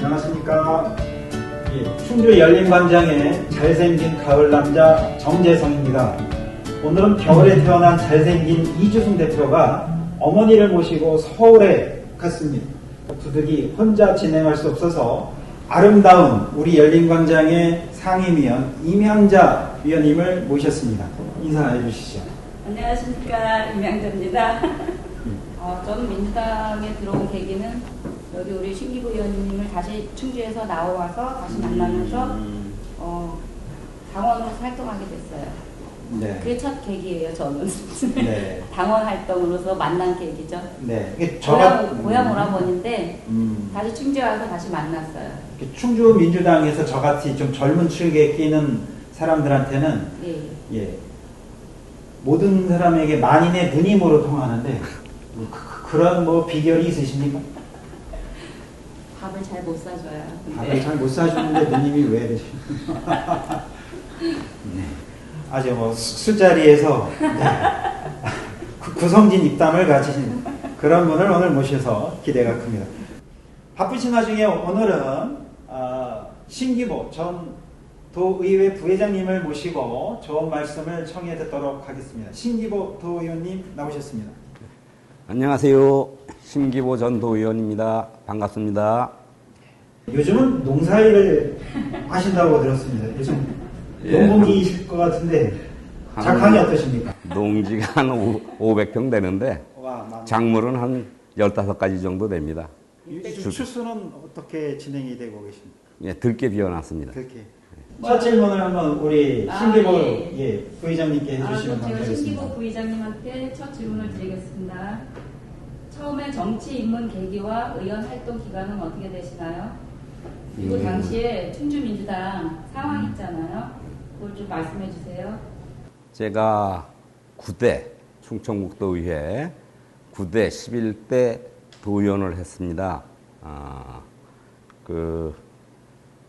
안녕하십니까. 충주 열린광장의 잘생긴 가을 남자 정재성입니다. 오늘은 겨울에 태어난 잘생긴 이주승 대표가 어머니를 모시고 서울에 갔습니다. 부득이 혼자 진행할 수 없어서 아름다운 우리 열린광장의 상임위원 임향자 위원님을 모셨습니다. 인사해 주시죠. 안녕하십니까. 임향자입니다. 저는 민주당에 들어온 계기는 여기 우리 신기부 의원님을 다시 충주에서 나와서 다시 만나면서 당원으로서 활동하게 됐어요. 네. 그게 첫 계기예요, 저는. 네. 당원 활동으로서 만난 계기죠. 네. 고향 오라버니인데 다시 충주에 와서 다시 만났어요. 충주 민주당에서 저같이 좀 젊은 축에 끼는 사람들한테는 예, 모든 사람에게 만인의 누님으로 통하는데 그런 뭐 비결이 있으십니까? 밥을 잘 못 사줘요. 밥을 잘 못 사주는데 누님이 왜 되십니까? 네. 아주 뭐 술자리에서 구성진 입담을 가지신 그런 분을 오늘 모셔서 기대가 큽니다. 바쁘신 와중에 오늘은 신기보 전 도의회 부회장님을 모시고 좋은 말씀을 청해 듣도록 하겠습니다. 신기보 도의원님 나오셨습니다. 안녕하세요. 신기보 전 도의원입니다. 반갑습니다. 요즘은 농사일을 하신다고 들었습니다. 요즘 농번기이실 것 같은데 작황이 어떠십니까? 농지가 한 500평 되는데 작물은 한 15가지 정도 됩니다. 추수는 어떻게 진행이 되고 계십니까? 예, 들깨 비워놨습니다. 들깨. 첫 질문을 한번 우리 신기보 부회장님께 해주시면 제가 감사하겠습니다. 신기부 부회장님한테 첫 질문을 드리겠습니다. 처음에 정치 입문 계기와 의원 활동 기간은 어떻게 되시나요? 그리고 당시에 충주민주당 상황 있잖아요. 그걸 좀 말씀해 주세요. 제가 9대 충청북도의회 9대 11대 도의원을 했습니다.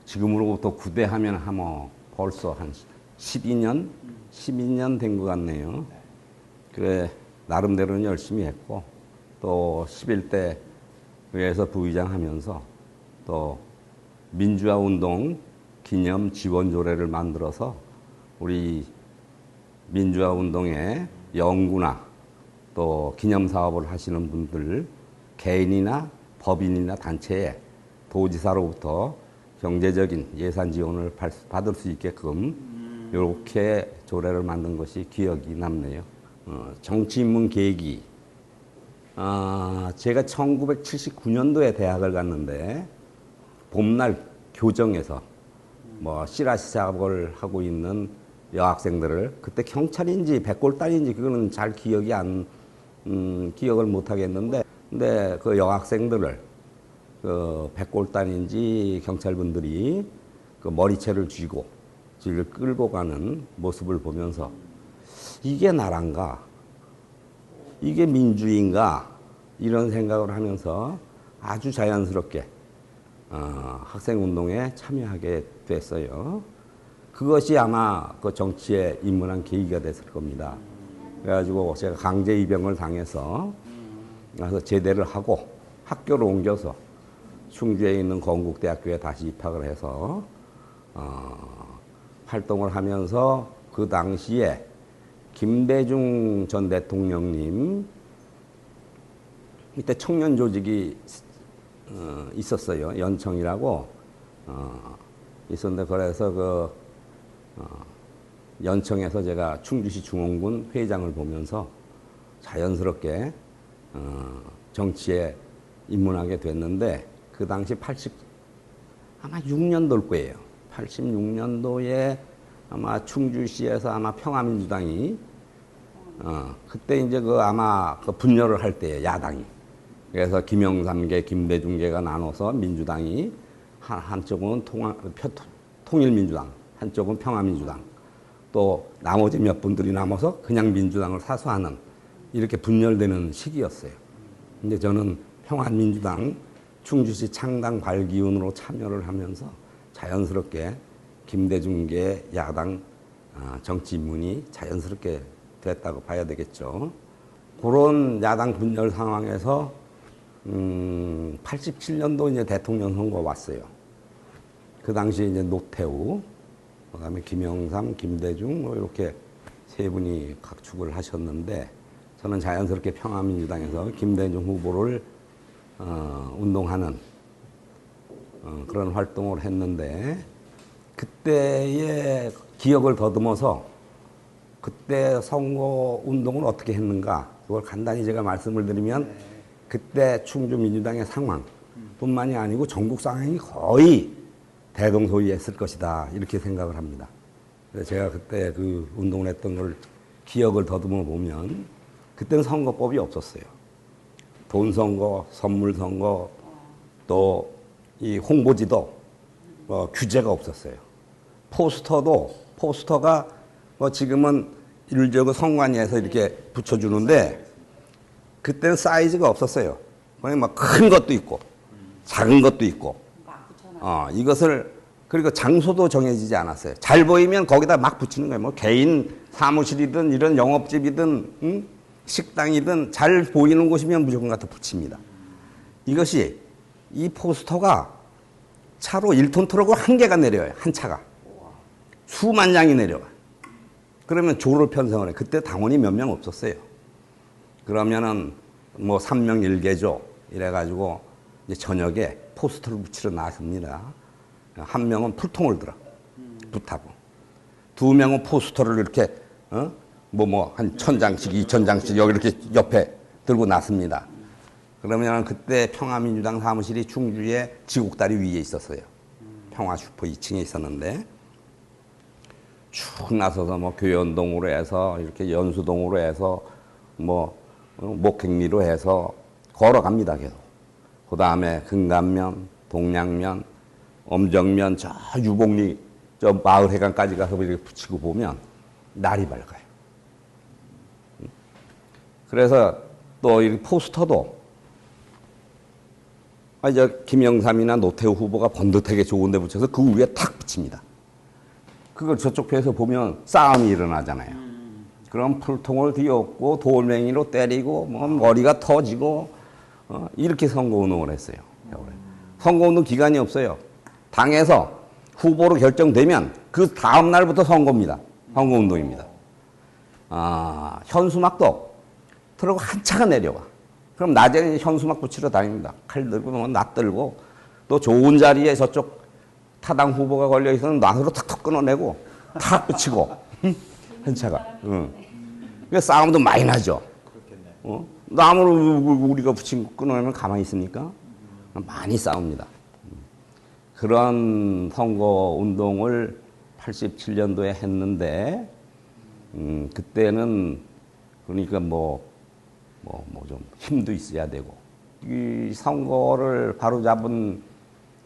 지금으로부터 9대 하면 벌써 한 12년 된 것 같네요. 그래 나름대로는 열심히 했고 또 11대 의회에서 부의장 하면서 또 민주화 운동 기념 지원 조례를 만들어서 우리 민주화 운동의 연구나 또 기념 사업을 하시는 분들 개인이나 법인이나 단체에 도지사로부터 경제적인 예산 지원을 받을 수 있게끔 이렇게 조례를 만든 것이 기억이 남네요. 정치 입문 계기. 제가 1979년도에 대학을 갔는데 봄날 교정에서 씨라시 작업을 하고 있는 여학생들을 그때 경찰인지 백골단인지 그거는 잘 기억을 못 하겠는데 근데 그 여학생들을 백골단인지 경찰분들이 그 머리채를 쥐고 뒤를 끌고 가는 모습을 보면서 이게 나란가? 이게 민주인가? 이런 생각을 하면서 아주 자연스럽게 학생운동에 참여하게 됐어요. 그것이 아마 그 정치에 입문한 계기가 됐을 겁니다. 그래가지고 제가 강제 입영을 당해서 가서 제대를 하고 학교를 옮겨서 충주에 있는 건국대학교에 다시 입학을 해서 활동을 하면서 그 당시에 김대중 전 대통령님 이때 청년 조직이 있었어요. 연청이라고 있었는데 그래서 연청에서 제가 충주시 중원군 회장을 보면서 자연스럽게 정치에 입문하게 됐는데 그 당시 아마 6년도일 거예요. 86년도에 아마 충주시에서 아마 평화민주당이 그때 이제 아마 분열을 할 때에 야당이 그래서 김영삼계, 김대중계가 나눠서 민주당이 한쪽은 통일민주당, 한쪽은 평화민주당, 또 나머지 몇 분들이 남아서 그냥 민주당을 사수하는 이렇게 분열되는 시기였어요. 근데 저는 평화민주당 충주시 창당 발기운으로 참여를 하면서 자연스럽게 김대중계 야당 정치 입문이 자연스럽게 됐다고 봐야 되겠죠. 그런 야당 분열 상황에서 87년도 이제 대통령 선거 왔어요. 그 당시에 이제 노태우, 그다음에 김영삼, 김대중 뭐 이렇게 세 분이 각축을 하셨는데 저는 자연스럽게 평화민주당에서 김대중 후보를 운동하는 그런 활동을 했는데 그때의 기억을 더듬어서 그때 선거 운동을 어떻게 했는가 그걸 간단히 제가 말씀을 드리면 그때 충주민주당의 상황뿐만이 아니고 전국 상황이 거의 대동소이했을 것이다 이렇게 생각을 합니다. 그래서 제가 그때 그 운동을 했던 걸 기억을 더듬어 보면 그때는 선거법이 없었어요. 돈 선거, 선물 선거, 또 이 홍보지도 규제가 없었어요. 포스터가 뭐 지금은 일적으로 선관위에서 이렇게 붙여주는데 그때는 사이즈가 없었어요. 그냥 막 큰 것도 있고 작은 것도 있고 이것을 그리고 장소도 정해지지 않았어요. 잘 보이면 거기다 막 붙이는 거예요. 뭐 개인 사무실이든 이런 영업집이든 식당이든 잘 보이는 곳이면 무조건 갖다 붙입니다. 이것이 이 포스터가 차로 1톤 트럭으로 한 개가 내려요. 한 차가. 수만 장이 내려와. 그러면 조를 편성을 해. 그때 당원이 몇 명 없었어요. 그러면은 뭐 3명 1개조 이래가지고 이제 저녁에 포스터를 붙이러 나섭니다. 한 명은 풀통을 들어. 붓하고. 두 명은 포스터를 이렇게, 한 1000장씩, 2000장씩 여기 이렇게 옆에 들고 나섭니다. 그러면 그때 평화민주당 사무실이 충주의 지곡다리 위에 있었어요. 평화슈퍼 2층에 있었는데 쭉 나서서 뭐 교연동으로 해서 이렇게 연수동으로 해서 목행리로 해서 걸어갑니다 계속. 그 다음에 금감면, 동량면, 엄정면, 저 유복리 저 마을회관까지 가서 이렇게 붙이고 보면 날이 밝아요. 그래서 또 이 포스터도 김영삼이나 노태우 후보가 번듯하게 좋은 데 붙여서 그 위에 탁 붙입니다. 그걸 저쪽 배에서 보면 싸움이 일어나잖아요. 그럼 풀통을 뒤엎고 돌멩이로 때리고 머리가 터지고 이렇게 선거운동을 했어요. 선거운동 기간이 없어요. 당에서 후보로 결정되면 그 다음 날부터 선거입니다. 선거운동입니다. 현수막도 트럭 한 차가 내려와. 그럼 낮에는 현수막 붙이러 다닙니다. 칼 들고 낫 들고 또 좋은 자리에 저쪽 타당 후보가 걸려 있으면 낫으로 탁탁 끊어내고 탁 붙이고 한 차가. 그러니까 싸움도 많이 나죠. 나무로 우리가 붙인 거 끊어내면 가만히 있습니까? 많이 싸웁니다. 그런 선거 운동을 87년도에 했는데 그때는 그러니까 좀 힘도 있어야 되고 이 선거를 바로잡은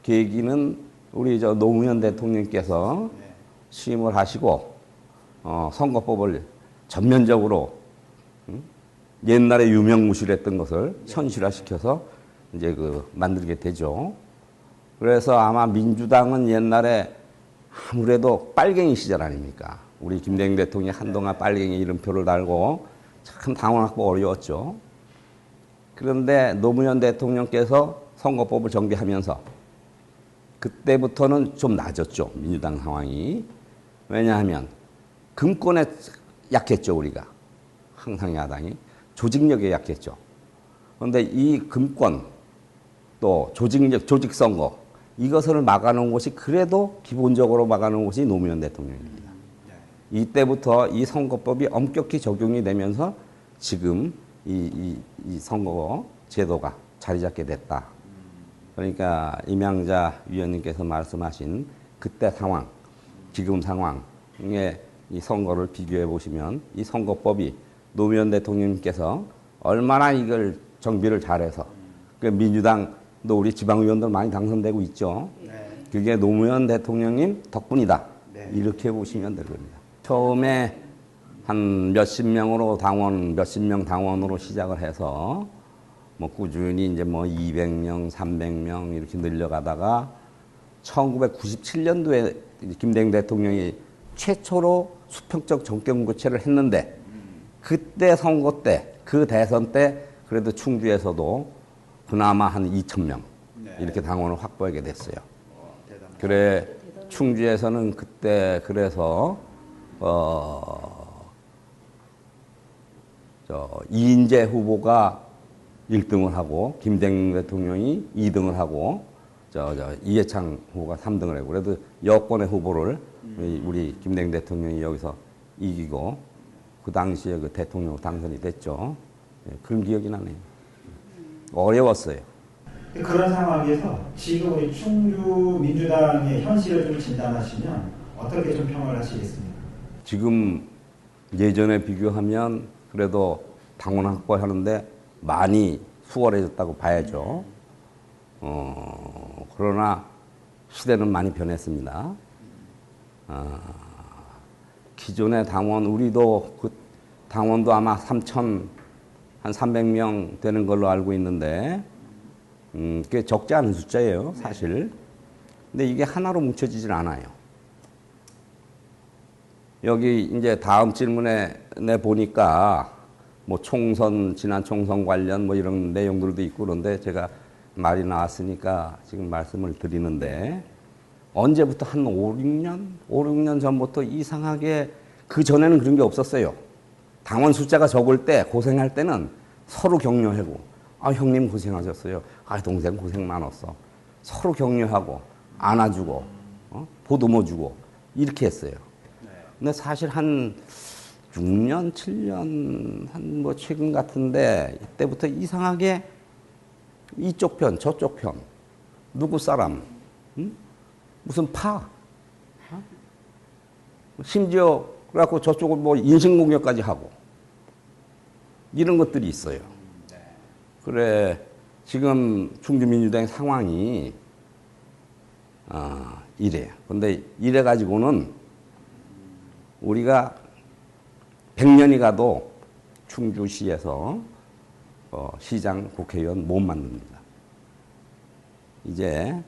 계기는 우리 노무현 대통령께서 취임을 하시고 선거법을 전면적으로 옛날에 유명무실했던 것을 현실화시켜서 이제 만들게 되죠. 그래서 아마 민주당은 옛날에 아무래도 빨갱이 시절 아닙니까? 우리 김대중 대통령이 한동안 빨갱이 이름표를 달고 참 당원 확보 어려웠죠. 그런데 노무현 대통령께서 선거법을 정비하면서 그때부터는 좀 나아졌죠. 민주당 상황이. 왜냐하면 금권에 약했죠. 우리가. 항상 야당이. 조직력에 약했죠. 그런데 이 금권 또 조직력, 조직선거 이것을 막아놓은 것이 그래도 기본적으로 막아놓은 것이 노무현 대통령입니다. 이때부터 이 선거법이 엄격히 적용이 되면서 지금 이 선거 제도가 자리 잡게 됐다. 그러니까 임양자 위원님께서 말씀하신 그때 상황, 지금 상황의 이 선거를 비교해 보시면 이 선거법이 노무현 대통령님께서 얼마나 이걸 정비를 잘해서 민주당도 우리 지방의원들 많이 당선되고 있죠. 그게 노무현 대통령님 덕분이다. 이렇게 보시면 될 겁니다. 처음에 한 몇십 명으로 몇십 명 당원으로 시작을 해서 꾸준히 이제 200명, 300명 이렇게 늘려가다가 1997년도에 김대중 대통령이 최초로 수평적 정권교체를 했는데 그때 선거 때, 그 대선 때 그래도 충주에서도 그나마 한 2,000명 네. 이렇게 당원을 확보하게 됐어요. 대단하다. 그래 충주에서는 그때 그래서 이인재 후보가 1등을 하고 김대중 대통령이 2등을 하고 이해창 후보가 3등을 하고 그래도 여권의 후보를 우리 김대중 대통령이 여기서 이기고 그 당시에 그 대통령 당선이 됐죠. 예, 그런 기억이 나네요. 어려웠어요. 그런 상황에서 지금 우리 충주 민주당의 현실을 좀 진단하시면 어떻게 좀 평을 하시겠습니까? 지금 예전에 비교하면 그래도 당원 확보하는데 많이 수월해졌다고 봐야죠. 그러나 시대는 많이 변했습니다. 기존의 당원, 우리도 그 당원도 아마 한 300명 되는 걸로 알고 있는데, 꽤 적지 않은 숫자예요, 사실. 근데 이게 하나로 뭉쳐지질 않아요. 여기 이제 다음 질문에 내 보니까 뭐 총선, 지난 총선 관련 뭐 이런 내용들도 있고 그런데 제가 말이 나왔으니까 지금 말씀을 드리는데 언제부터 한 5, 6년 전부터 이상하게 그 전에는 그런 게 없었어요. 당원 숫자가 적을 때 고생할 때는 서로 격려하고 아 형님 고생하셨어요. 아 동생 고생 많았어. 서로 격려하고 안아주고 보듬어 주고 이렇게 했어요. 근데 사실 한 6년, 7년 한 뭐 최근 같은데 이때부터 이상하게 이쪽 편, 저쪽 편, 누구 사람, 무슨 파, 심지어 그래갖고 저쪽은 뭐 인신공격까지 하고 이런 것들이 있어요. 그래 지금 충주민주당의 상황이 이래요. 근데 이래 가지고는 우리가 100년이 가도 충주시에서 시장, 국회의원 못 만듭니다. 이제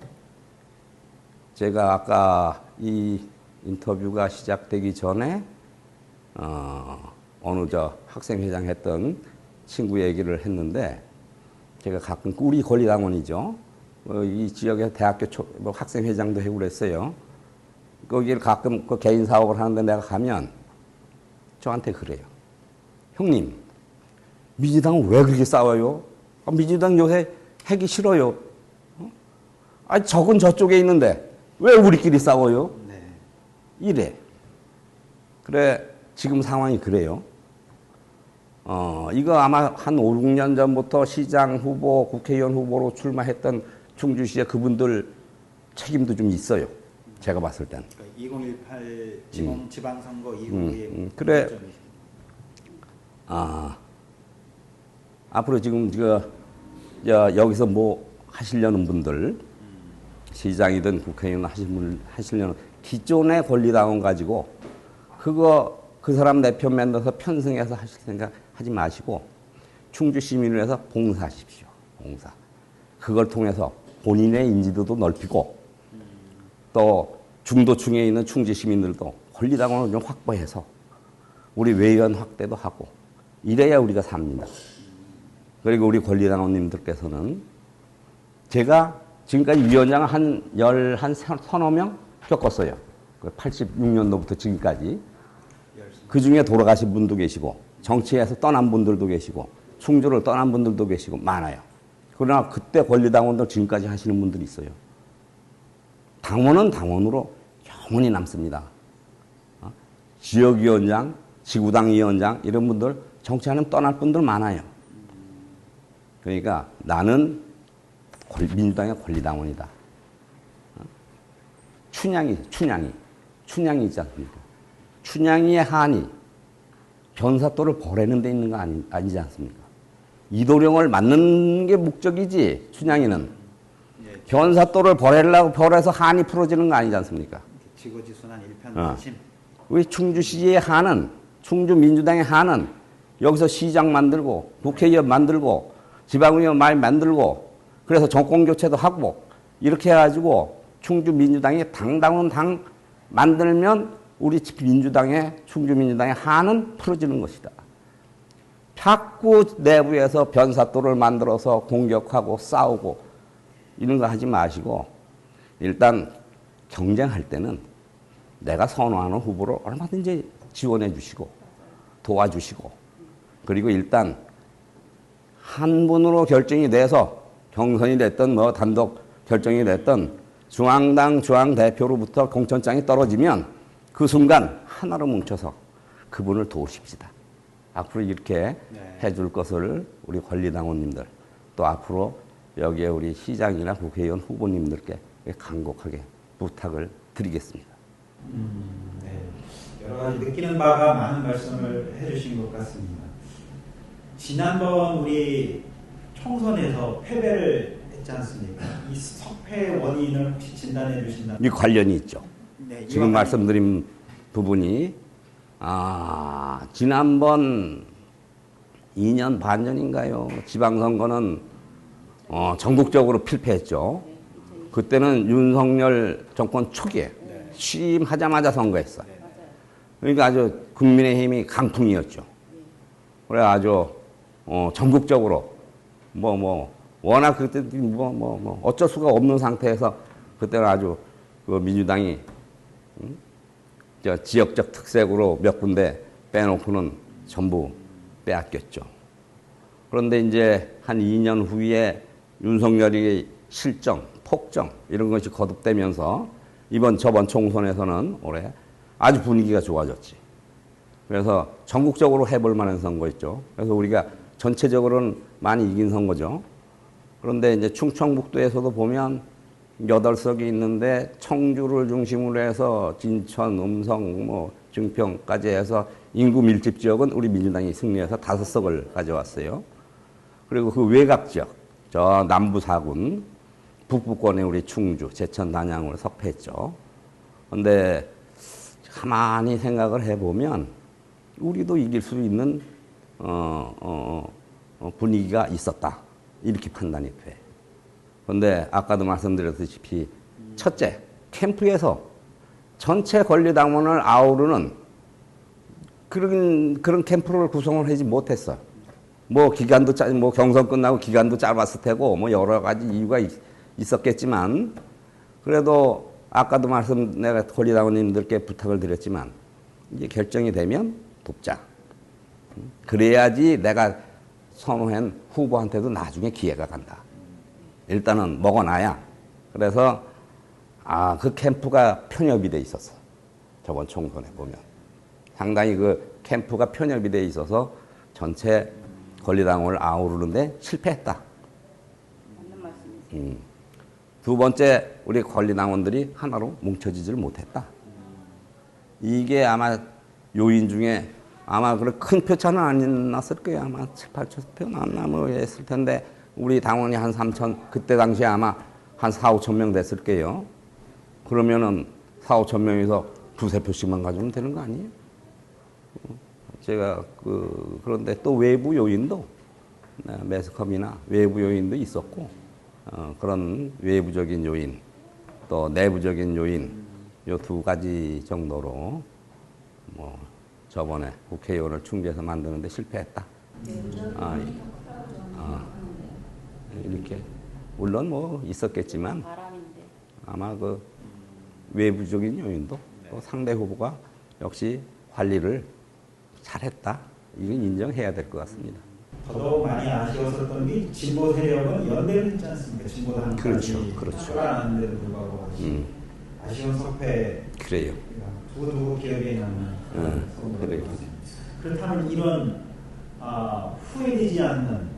제가 아까 이 인터뷰가 시작되기 전에 어느 학생회장 했던 친구 얘기를 했는데 제가 가끔 우리 권리당원이죠. 이 지역에 대학교 학생회장도 하고 그랬어요. 거기를 가끔 그 개인 사업을 하는데 내가 가면 저한테 그래요. 형님, 민주당은 왜 그렇게 싸워요? 민주당 요새 하기 싫어요. 아니, 적은 저쪽에 있는데 왜 우리끼리 싸워요? 네. 이래. 그래, 지금 상황이 그래요. 이거 아마 한 5, 6년 전부터 시장 후보, 국회의원 후보로 출마했던 충주시의 그분들 책임도 좀 있어요. 제가 봤을 때는. 2018 지방선거 이후에 그래. 앞으로 지금 여기서 뭐 하시려는 분들, 시장이든 국회의원 하시려는 기존의 권리당원 가지고 그 사람 내 편 만들어서 편승해서 하실 생각 하지 마시고 충주 시민을 위해서 봉사하십시오. 봉사. 그걸 통해서 본인의 인지도도 넓히고 또 중도층에 있는 충주 시민들도 권리당원을 좀 확보해서 우리 외연 확대도 하고 이래야 우리가 삽니다. 그리고 우리 권리당원님들께서는 제가 지금까지 위원장을 한 서너 명 겪었어요. 86년도부터 지금까지. 그 중에 돌아가신 분도 계시고 정치에서 떠난 분들도 계시고 충주를 떠난 분들도 계시고 많아요. 그러나 그때 권리당원들 지금까지 하시는 분들이 있어요. 당원은 당원으로 영원히 남습니다. 지역위원장, 지구당 위원장 이런 분들 정치하는 떠날 분들 많아요. 그러니까 나는 민주당의 권리당원이다. 춘향이 있지 않습니까? 춘향이의 한이 변사또를 버리는 데 있는 거 아니지 않습니까? 이도령을 맞는 게 목적이지 춘향이는 변사또를 버려서 한이 풀어지는 거 아니지 않습니까? 지고지순한 일편단심. 우리 충주시의 한은 충주 민주당의 한은 여기서 시장 만들고 국회의원 만들고 지방의원 많이 만들고 그래서 정권 교체도 하고 이렇게 해가지고 충주 민주당이 당당한 당 만들면 우리 민주당의 충주 민주당의 한은 풀어지는 것이다. 자꾸 내부에서 변사또를 만들어서 공격하고 싸우고 이런 거 하지 마시고 일단 경쟁할 때는 내가 선호하는 후보를 얼마든지 지원해 주시고 도와주시고 그리고 일단 한 분으로 결정이 돼서 경선이 됐든 뭐 단독 결정이 됐든 중앙당 중앙대표로부터 공천장이 떨어지면 그 순간 하나로 뭉쳐서 그분을 도우십시다. 앞으로 이렇게 네. 해줄 것을 우리 권리당원님들 또 앞으로 여기에 우리 시장이나 국회의원 후보님들께 간곡하게 부탁을 드리겠습니다. 네. 여러 가지 느끼는 바가 많은 말씀을 해주신 것 같습니다. 지난번 우리 총선에서 패배를 했지 않습니까? 이 석패 원인을 혹시 진단해 주신다면? 이 관련이 있죠. 네, 지금 말씀드린 부분이 지난번 2년 반 전인가요? 지방선거는 전국적으로 필패했죠. 그때는 윤석열 정권 초기에 취임하자마자 선거했어요. 그러니까 아주 국민의힘이 강풍이었죠. 그래 아주 전국적으로 워낙 그때 어쩔 수가 없는 상태에서 그때는 아주 그 민주당이 지역적 특색으로 몇 군데 빼놓고는 전부 빼앗겼죠. 그런데 이제 한 2년 후에 윤석열이 실정, 폭정 이런 것이 거듭되면서 저번 총선에서는 올해 아주 분위기가 좋아졌지. 그래서 전국적으로 해볼 만한 선거였죠. 그래서 우리가 전체적으로는 많이 이긴 선거죠. 그런데 이제 충청북도에서도 보면 8석이 있는데 청주를 중심으로 해서 진천, 음성, 증평까지 해서 인구 밀집 지역은 우리 민주당이 승리해서 5석을 가져왔어요. 그리고 그 외곽 지역, 저 남부 4군, 북부권에 우리 충주, 제천, 단양으로 석패했죠. 그런데 가만히 생각을 해보면 우리도 이길 수 있는 분위기가 있었다. 이렇게 판단이 돼. 그런데 아까도 말씀드렸다시피 첫째, 캠프에서 전체 권리당원을 아우르는 그런 캠프를 구성을 하지 못했어요. 기간도 경선 끝나고 기간도 짧았을 테고 여러 가지 이유가 있었겠지만 그래도 아까도 내가 권리당원님들께 부탁을 드렸지만 이제 결정이 되면 돕자. 그래야지 내가 선호한 후보한테도 나중에 기회가 간다. 일단은 먹어놔야. 그래서 그 캠프가 편협이 돼 있었어. 저번 총선에 보면 상당히 그 캠프가 편협이 돼 있어서 전체 권리당원을 아우르는데 실패했다. 맞는 말씀이세요. 두 번째, 우리 권리당원들이 하나로 뭉쳐지지를 못했다. 이게 아마 요인 중에 아마 그런 큰 표차는 안 났을 거예요. 아마 7, 8천 표 났나 했을 텐데 우리 당원이 한 3천, 그때 당시에 아마 한 4, 5천 명 됐을 거예요. 그러면은 4, 5천 명에서 두세 표씩만 가지면 되는 거 아니에요? 제가 그런데 또 외부 요인도 매스컴이나 외부 요인도 있었고 그런 외부적인 요인 또 내부적인 요인 요 두 가지 정도로 저번에 국회의원을 충주해서 만드는데 실패했다. 이렇게 물론 있었겠지만 아마 그 외부적인 요인도 또 상대 후보가 역시 관리를 잘했다. 이건 인정해야 될 것 같습니다. 더더욱 많이 아쉬웠었던 게 진보 세력은 연대를 했지 않습니까? 진보당까지 그렇죠. 끌어안는데도 불구하고 아쉬운 석패. 그래요. 두고두고 기억에 남는 그래요. 그렇다면 이런 후회되지 않는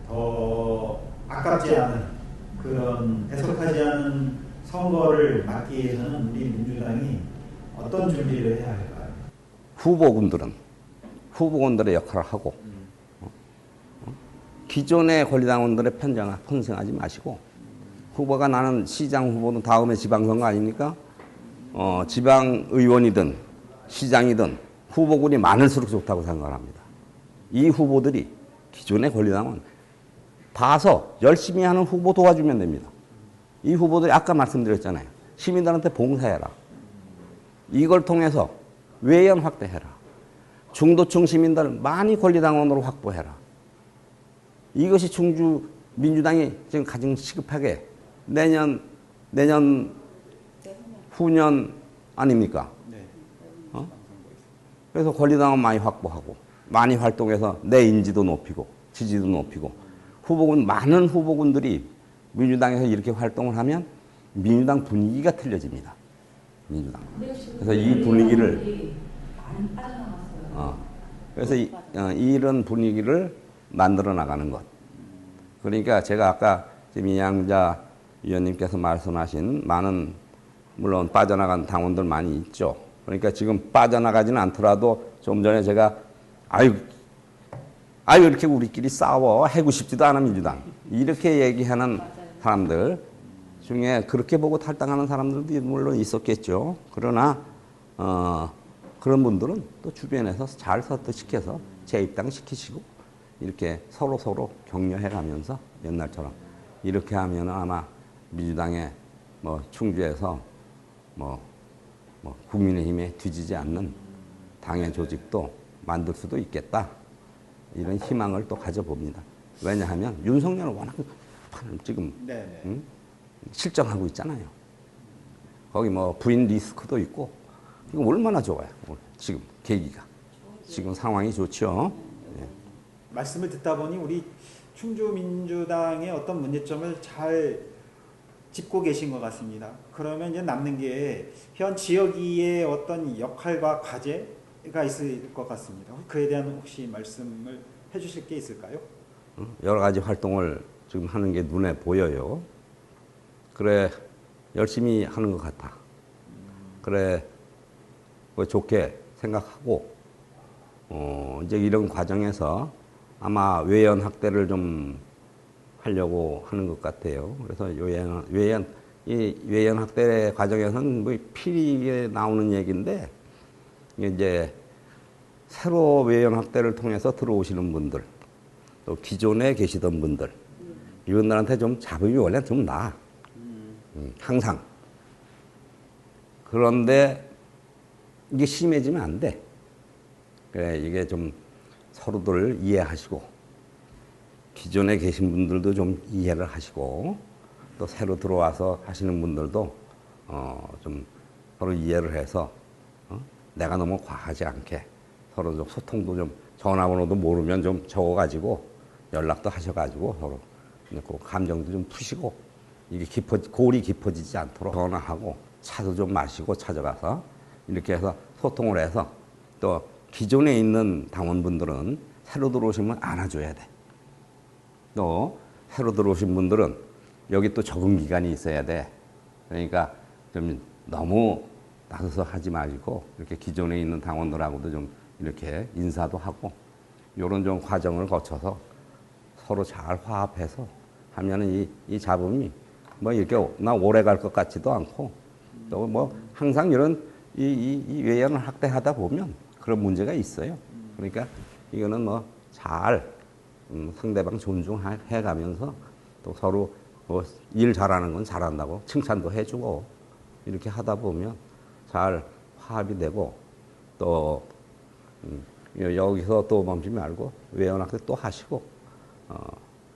더 아깝지 않은 그런 배속하지 않은 선거를 막기 위해서는 우리 민주당이 어떤 준비를 해야 할까요? 후보군들의 역할을 하고 기존의 권리당원들의 편승하지 마시고 후보가 나는 시장 후보는 다음에 지방선거 아닙니까? 지방의원이든 시장이든 후보군이 많을수록 좋다고 생각합니다. 이 후보들이 기존의 권리당원 봐서 열심히 하는 후보 도와주면 됩니다. 이 후보들이 아까 말씀드렸잖아요. 시민들한테 봉사해라. 이걸 통해서 외연 확대해라. 중도층 시민들 많이 권리당원으로 확보해라. 이것이 충주 민주당이 지금 가장 시급하게 내년 후년 아닙니까? 네. 그래서 권리당원 많이 확보하고 많이 활동해서 내 인지도 높이고 지지도 높이고 많은 후보군들이 민주당에서 이렇게 활동을 하면 민주당 분위기가 틀려집니다. 민주당. 그래서 이 분위기를 그래서 이런 분위기를 만들어 나가는 것. 그러니까 제가 아까 지금 이양자 위원님께서 말씀하신 많은 물론 빠져나간 당원들 많이 있죠. 그러니까 지금 빠져나가지는 않더라도 좀 전에 제가 아유 이렇게 우리끼리 싸워 해고 싶지도 않아 민주당 이렇게 얘기하는 사람들 중에 그렇게 보고 탈당하는 사람들도 물론 있었겠죠. 그러나 그런 분들은 또 주변에서 잘 설득시켜서 재입당시키시고 이렇게 서로 격려해가면서 옛날처럼 이렇게 하면 아마 민주당의 뭐 충주에서 뭐 국민의힘에 뒤지지 않는 당의 조직도 만들 수도 있겠다. 이런 희망을 또 가져봅니다. 왜냐하면 윤석열은 워낙 지금 실정하고 있잖아요. 거기 뭐 부인 리스크도 있고 이거 얼마나 좋아요. 지금 계기가 지금 상황이 좋죠. 네. 말씀을 듣다 보니 우리 충주 민주당의 어떤 문제점을 잘 짚고 계신 것 같습니다. 그러면 이제 남는 게 현 지역위의 어떤 역할과 과제가 있을 것 같습니다. 그에 대한 혹시 말씀을 해주실 게 있을까요? 여러 가지 활동을 지금 하는 게 눈에 보여요. 그래 열심히 하는 것 같아. 그래 좋게 생각하고 이제 이런 과정에서 아마 외연 확대를 좀 하려고 하는 것 같아요. 그래서 이 외연 확대 과정에서는 뭐 필히 나오는 얘기인데 이제 새로 외연 확대를 통해서 들어오시는 분들 또 기존에 계시던 분들 이분들한테 좀 잡음이 원래 좀 나. 항상. 그런데 이게 심해지면 안 돼. 그래 이게 좀 서로들 이해하시고 기존에 계신 분들도 좀 이해를 하시고 또 새로 들어와서 하시는 분들도 좀 서로 이해를 해서 내가 너무 과하지 않게 서로 좀 소통도 좀 전화번호도 모르면 좀 적어가지고 연락도 하셔가지고 서로 그 감정도 좀 푸시고 이게 골이 깊어지지 않도록 전화하고 차도 좀 마시고 찾아가서 이렇게 해서 소통을 해서 또 기존에 있는 당원분들은 새로 들어오시면 안아줘야 돼. 또 새로 들어오신 분들은 여기 또 적응 기간이 있어야 돼. 그러니까 좀 너무 나서서 하지 마시고 이렇게 기존에 있는 당원들하고도 좀 이렇게 인사도 하고 이런 좀 과정을 거쳐서 서로 잘 화합해서 하면은 이 잡음이 뭐 이렇게 나 오래 갈 것 같지도 않고 또 뭐 항상 이런 이 외연을 확대하다 보면 그런 문제가 있어요. 그러니까 이거는 뭐 잘 상대방 존중해 가면서 또 서로 뭐 일 잘하는 건 잘한다고 칭찬도 해주고 이렇게 하다 보면 잘 화합이 되고 또 여기서 또 멈추지 말고 외연학교 또 하시고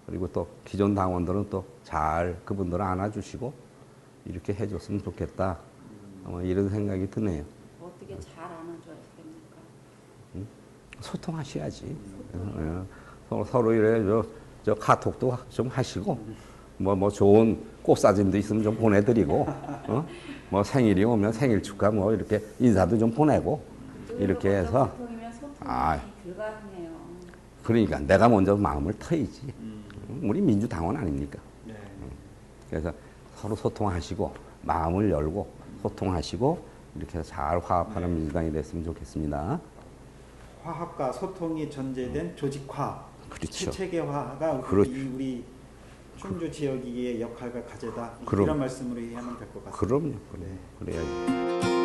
그리고 또 기존 당원들은 또 잘 그분들을 안아주시고 이렇게 해줬으면 좋겠다 이런 생각이 드네요. 어떻게 잘 안아줘야 됩니까? 소통하셔야지. 서로 이래 저 카톡도 좀 하시고 뭐 좋은 꽃사진도 있으면 좀 보내드리고 뭐 생일이 오면 생일 축하 뭐 이렇게 인사도 좀 보내고 이렇게 해서 불가능해요. 그러니까 내가 먼저 마음을 터야지. 우리 민주당원 아닙니까? 네. 그래서 서로 소통하시고 마음을 열고 소통하시고 이렇게 해서 잘 화합하는 민주당이 됐으면 좋겠습니다. 화합과 소통이 전제된 조직화, 그렇죠. 체계화가 그렇죠. 우리 충주 지역의 역할과 과제다. 그럼. 이런 말씀으로 이해하면 될 것 같습니다. 그럼요. 네. 그래야지.